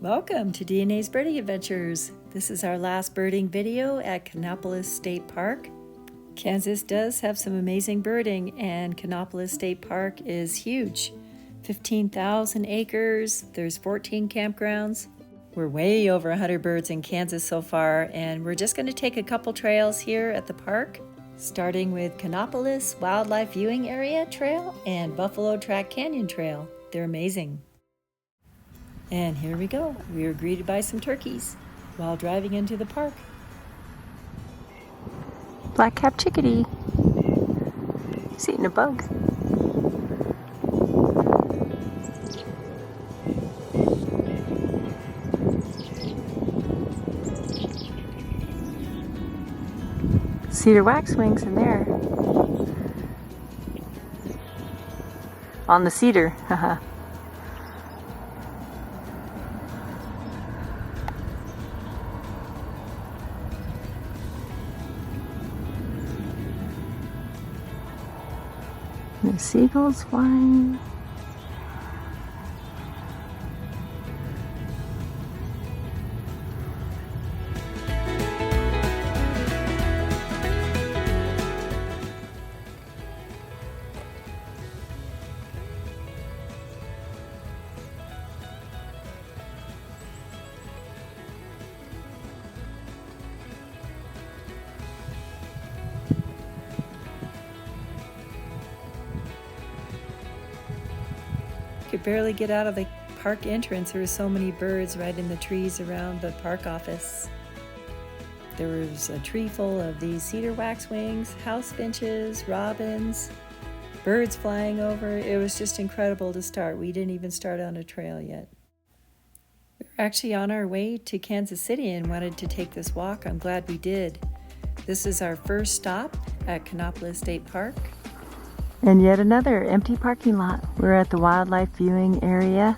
Welcome to DNA's Birding Adventures. This is our last birding video at Kanopolis State Park. Kansas does have some amazing birding, and Kanopolis State Park is huge. 15,000 acres, there's 14 campgrounds. We're way over 100 birds in Kansas so far, and we're just going to take a couple trails here at the park, starting with Kanopolis Wildlife Viewing Area Trail and Buffalo Track Canyon Trail. They're amazing. And here we go. We were greeted by some turkeys while driving into the park. Black-capped chickadee. He's eating a bug. Cedar waxwings in there. On the cedar, haha. The seagulls flying. Could barely get out of the park entrance. There were so many birds right in the trees around the park office. There was a tree full of these cedar waxwings, house finches, robins, birds flying over. It was just incredible to start. We didn't even start on a trail yet. We were actually on our way to Kansas City and wanted to take this walk. I'm glad we did. This is our first stop at Kanopolis State Park. And yet another empty parking lot. We're at the wildlife viewing area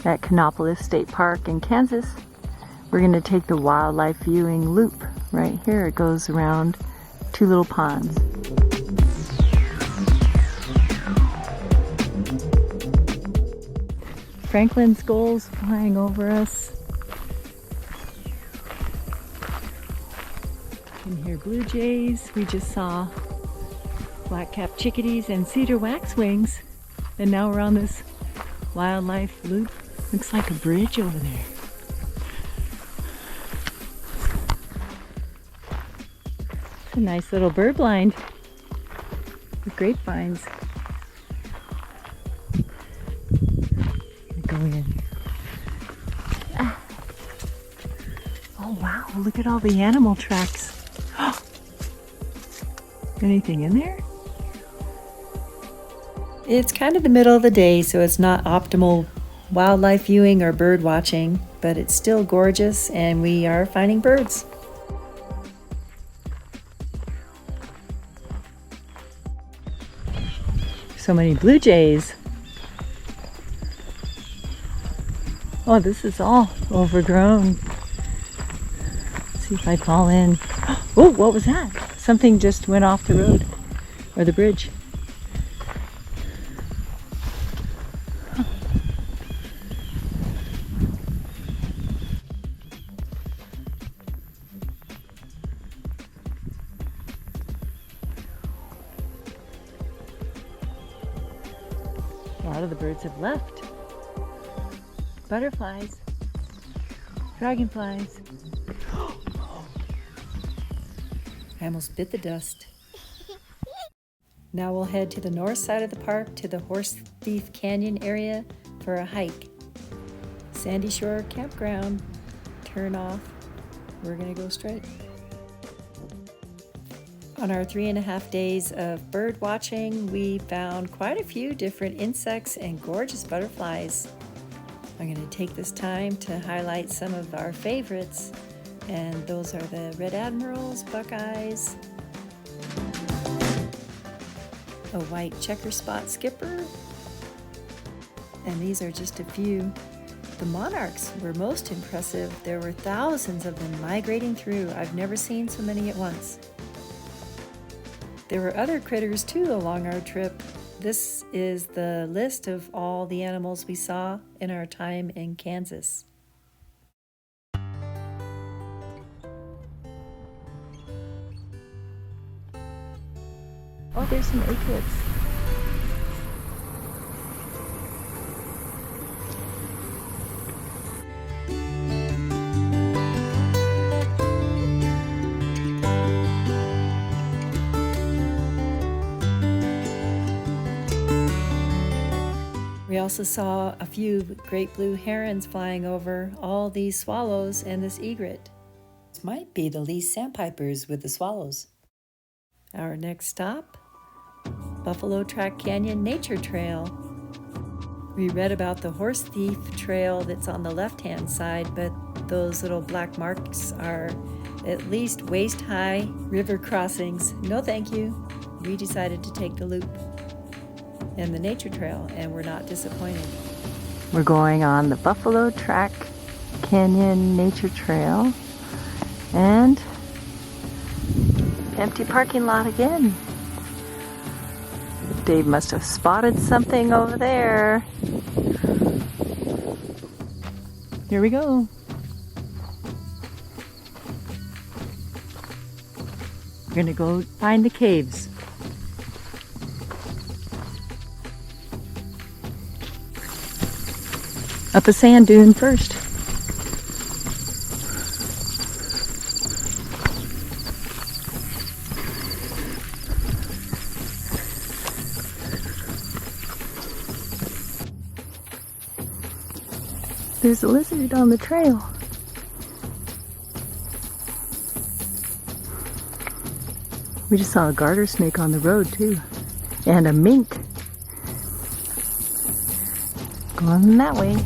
at Kanopolis State Park in Kansas. We're going to take the wildlife viewing loop right here. It goes around two little ponds. Franklin's gulls flying over us. You can hear blue jays. We just saw black-capped chickadees and cedar waxwings, and now we're on this wildlife loop. Looks like a bridge over there. It's a nice little bird blind with grapevines. Go in. Ah. Oh wow, look at all the animal tracks. Anything in there? It's kind of the middle of the day, so it's not optimal wildlife viewing or bird watching, but it's still gorgeous and we are finding birds. So many blue jays. Oh, this is all overgrown. Let's see if I fall in. Oh, what was that? Something just went off the road or the bridge. A lot of the birds have left. Butterflies, dragonflies. I almost bit the dust. Now we'll head to the north side of the park to the Horse Thief Canyon area for a hike. Sandy Shore Campground. Turn off. We're gonna go straight. On our 3.5 days of bird watching, we found quite a few different insects and gorgeous butterflies. I'm going to take this time to highlight some of our favorites, and those are the red admirals, buckeyes, a white checker spot skipper, and these are just a few. The monarchs were most impressive. There were thousands of them migrating through. I've never seen so many at once. There were other critters too along our trip. This is the list of all the animals we saw in our time in Kansas. Oh, there's some aigrettes. We also saw a few great blue herons flying over all these swallows and this egret. This might be the least sandpipers with the swallows. Our next stop, Buffalo Track Canyon Nature Trail. We read about the horse thief trail that's on the left-hand side, but those little black marks are at least waist-high river crossings. No thank you. We decided to take the loop and the nature trail, and we're not disappointed. We're going on the Buffalo Track Canyon Nature Trail, and empty parking lot again. Dave must have spotted something over there. Here we go. We're gonna go find the caves. Up a sand dune first. There's a lizard on the trail. We just saw a garter snake on the road too, and a mink. Going that way.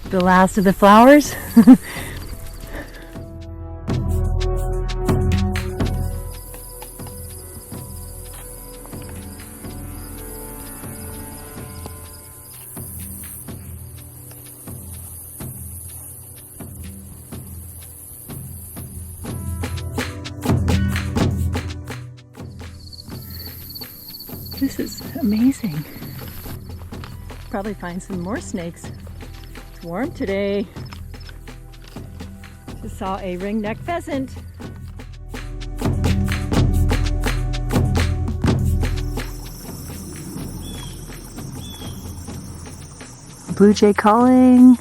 The last of the flowers. This is amazing. Probably find some more snakes. It's warm today. Just saw a ringneck pheasant. Blue jay calling.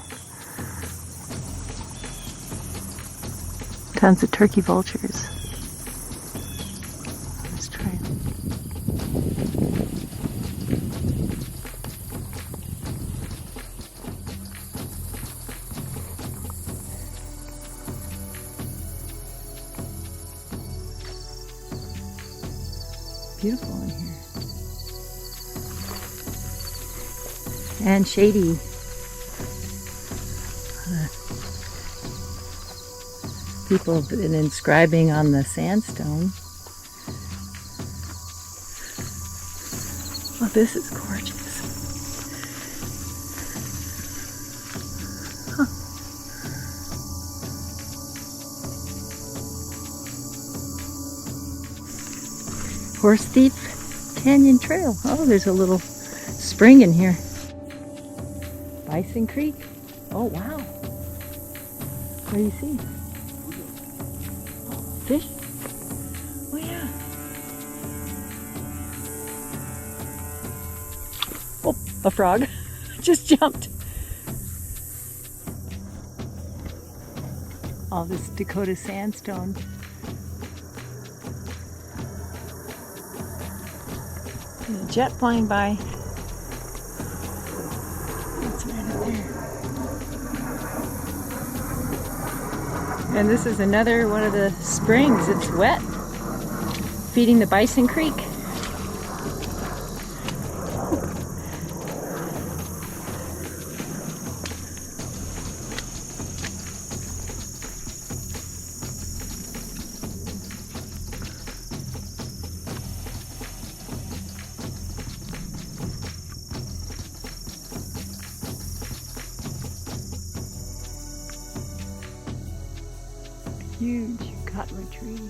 Tons of turkey vultures. Let's try it. Beautiful in here. And shady. People have been inscribing on the sandstone. Oh, this is gorgeous. Huh. Horse Thief Canyon Trail. Oh, there's a little spring in here. Bison Creek. Oh, wow. What do you see? Fish? Oh, yeah. Oh, a frog just jumped. All this Dakota sandstone. And a jet flying by. It's right up there. And this is another one of the springs. It's wet, feeding the Bison Creek. Huge cottonwood tree.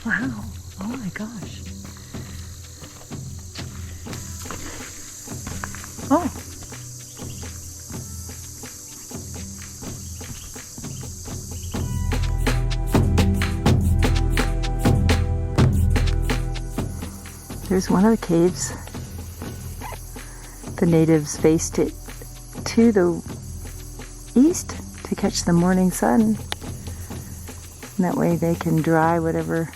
Wow. Oh Here's one of the caves. The natives faced it to the east to catch the morning sun. And that way they can dry whatever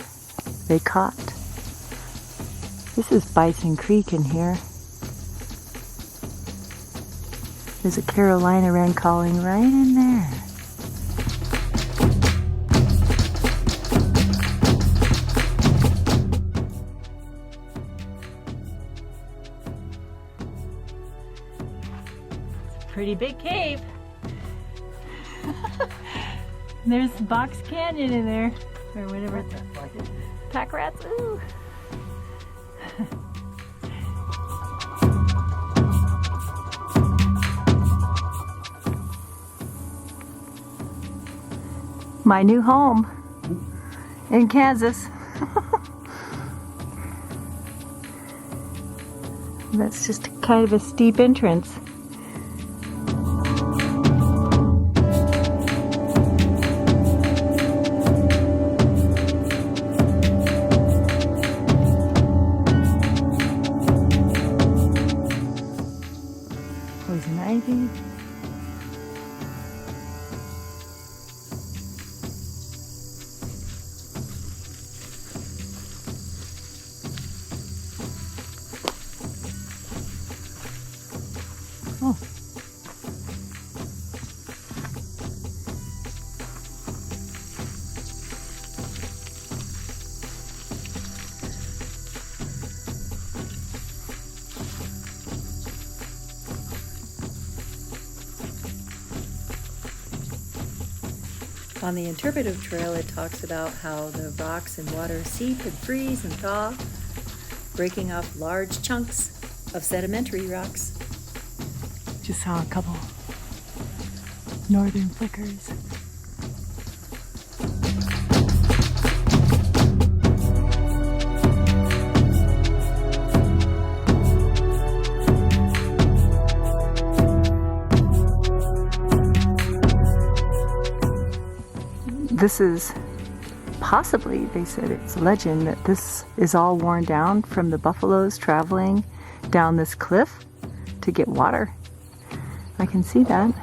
they caught. This is Bison Creek in here. There's a Carolina wren calling right in there. Pretty big cave. There's Box Canyon in there, or whatever it's like. Pack rats, ooh. My new home in Kansas. That's just kind of a steep entrance. Poison ivy. Oh. On the interpretive trail, it talks about how the rocks and water seep and freeze and thaw, breaking off large chunks of sedimentary rocks. Just saw a couple northern flickers. This is possibly, they said it's legend, that this is all worn down from the buffaloes traveling down this cliff to get water. I can see that.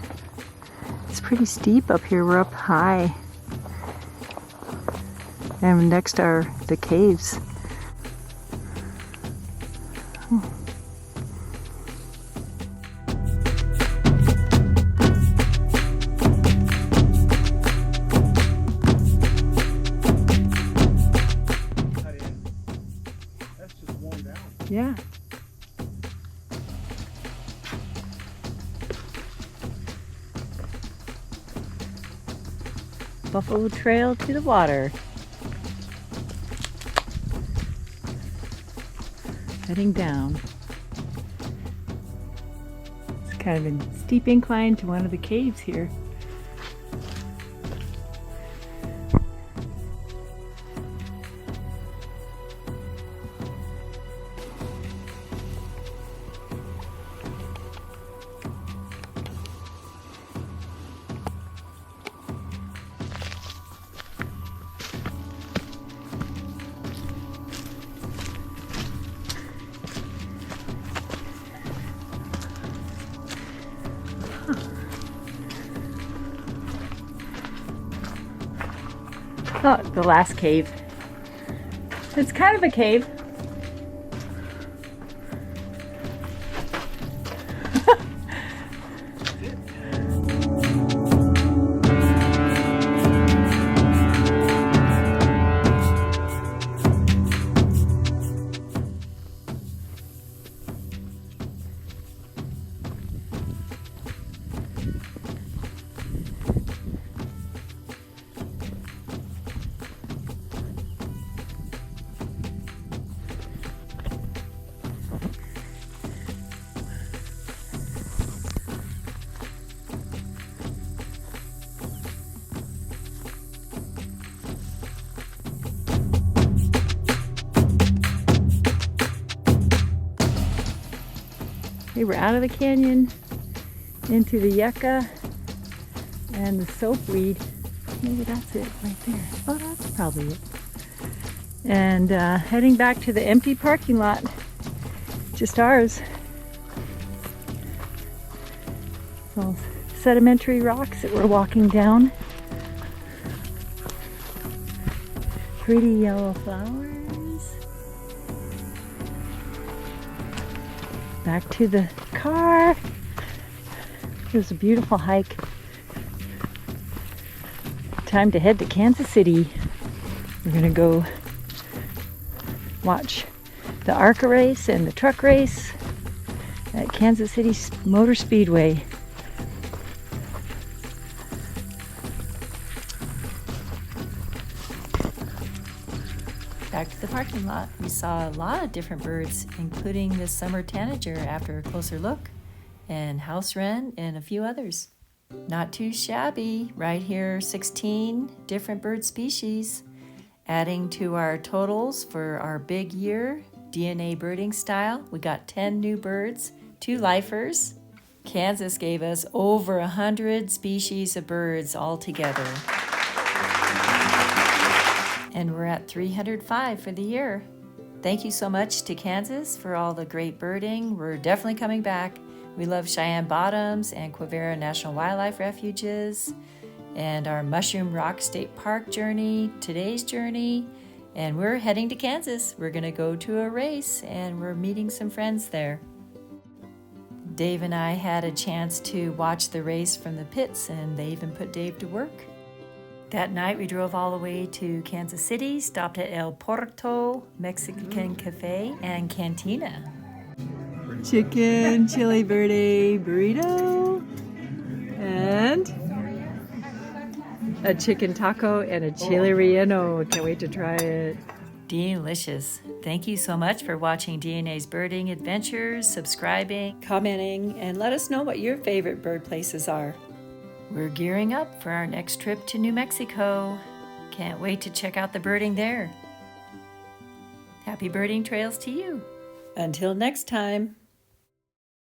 It's pretty steep up here. We're up high. And next are the caves. Yeah. Buffalo Trail to the water. Heading down. It's kind of a steep incline to one of the caves here. Oh, the last cave. It's kind of a cave. We were out of the canyon into the yucca and the soapweed. Maybe that's it right there. Oh, that's probably it. And heading back to the empty parking lot. Just ours. So sedimentary rocks that we're walking down. Pretty yellow flowers. Back to the car. It was a beautiful hike. Time to head to Kansas City. We're gonna go watch the ARCA race and the truck race at Kansas City Motor Speedway. Back to the parking lot, we saw a lot of different birds, including this summer tanager after a closer look, and house wren and a few others. Not too shabby. Right here, 16 different bird species, adding to our totals for our big year, DNA birding style. We got 10 new birds, 2 lifers. Kansas gave us over 100 species of birds altogether. And we're at 305 for the year. Thank you so much to Kansas for all the great birding. We're definitely coming back. We love Cheyenne Bottoms and Quivira National Wildlife Refuges, and our Mushroom Rock State Park journey, today's journey, and we're heading to Kansas. We're gonna go to a race and we're meeting some friends there. Dave and I had a chance to watch the race from the pits, and they even put Dave to work. That night we drove all the way to Kansas City, stopped at El Porto Mexican Cafe and Cantina. Chicken chili verde burrito and a chicken taco and a chili relleno. Can't wait to try it. Delicious. Thank you so much for watching DNA's Birding Adventures, subscribing, commenting, and let us know what your favorite bird places are. We're gearing up for our next trip to New Mexico. Can't wait to check out the birding there. Happy birding trails to you. Until next time.